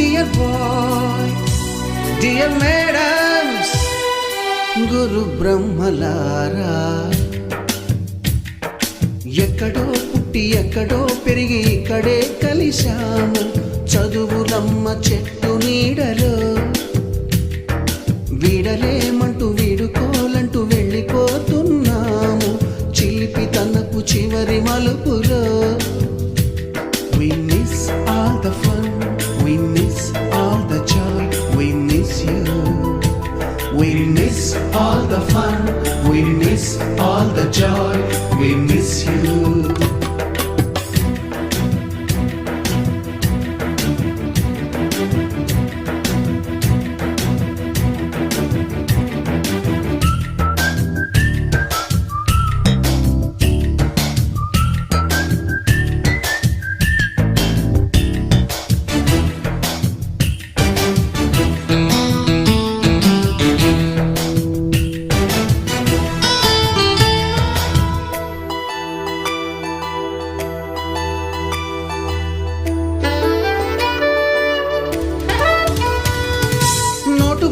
dear boy, dear madams, గురు బ్రహ్మలారా, ఎక్కడో పుట్టి ఎక్కడో పెరిగి ఇక్కడే కలిశాము చదువులమ్మ చెట్టు నీడలో. వీడలేమంటూ వీడుకోలంటూ వెళ్ళిపోతున్నాము చిలిపి తనపు చివరి మలుపులో. We miss all the fun, we miss all the joy, we miss you. We miss all the fun, we miss all the joy, we miss you.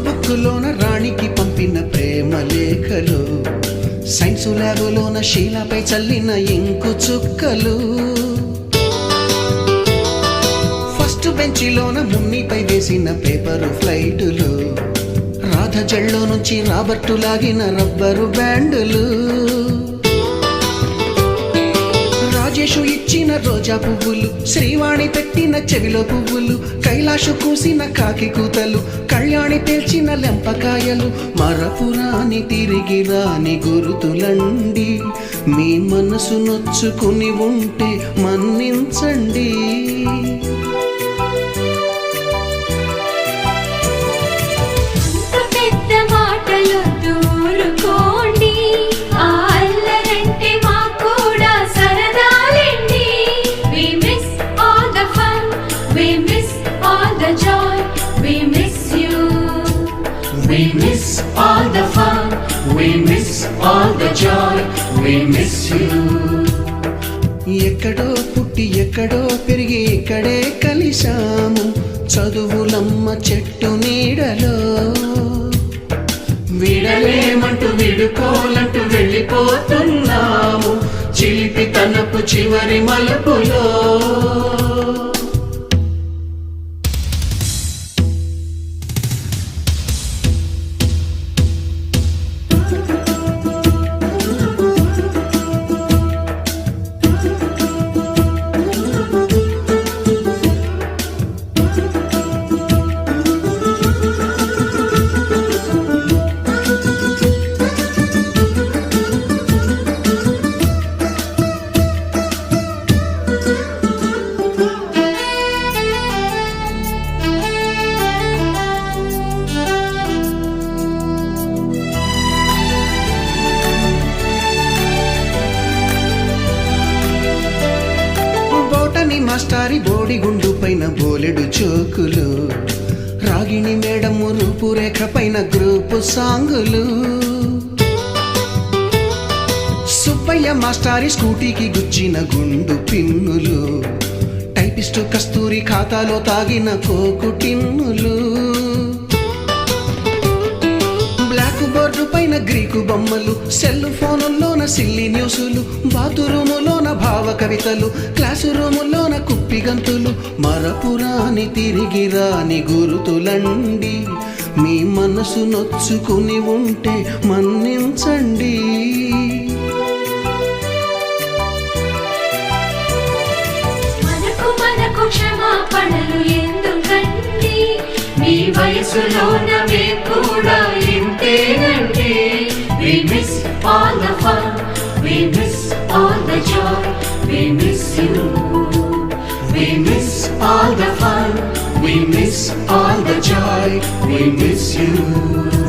బుక్కులోన రాణికి పంపిన ప్రేమ లేఖలు, సైన్సు ల్యాబులోన శీలపై చల్లిన ఇంకు చుక్కలు, ఫస్ట్ బెంచిలోన మున్నిపై వేసిన పేపరు ఫ్లైటులు, రాధ జల్లో నుంచి రాబర్టు లాగిన rubber బ్యాండులు, Rajesh ఇచ్చిన రోజా పువ్వులు, శ్రీవాణి పెట్టిన చెవిలో పువ్వులు, కైలాషు కూసిన కాకి కూతలు, కళ్యాణి పేల్చిన లెంపకాయలు, మరపురాని తిరిగి రాని గురుతులండి. మీ మనసు నొచ్చుకుని ఉంటే మన్నించండి. We miss all the fun, we miss all the joy, we miss you. ఎక్కడో పుట్టి ఎక్కడో పెరిగి ఇక్కడే కలిశాము చదువులమ్మ చెట్టు నీడలో. వీడలేమంటూ వీడుకోలంటూ వెళ్ళిపోతున్నాము చిలిపి తనపు చివరి మలుపులో. మాస్టారి బోడిగుండు పైన బోలెడు చోకులు, రాగిణి మేడము రూపురేఖ పైన గ్రూపు సాంగులు, సుబ్బయ్య మాస్టారి స్కూటీకి గుచ్చిన గుండు పిన్నులు, టైపిస్టు కస్తూరి ఖాతాలో తాగిన కోకు టిన్నులు, బ్లాక్ బోర్డు పైన గ్రీకు బొమ్మలు, సెల్ ఫోనుల్లోన సిల్లి న్యూసులు, బాతురూములోన భావ కవితలు, క్లాసు రూములోన కుప్పిగంతులు, మరపురాని తిరిగి రాని గురుతులండి. మీ మనసు నొచ్చుకుని ఉంటే మన్నించండి. మనకు క్షమాపణలు ఎందుకండి, మీ వయసులోన మేము కూడా ఇంతేనండి. We miss all the fun, we miss all the joy, we miss you. We miss all the fun, we miss all the joy, we miss you.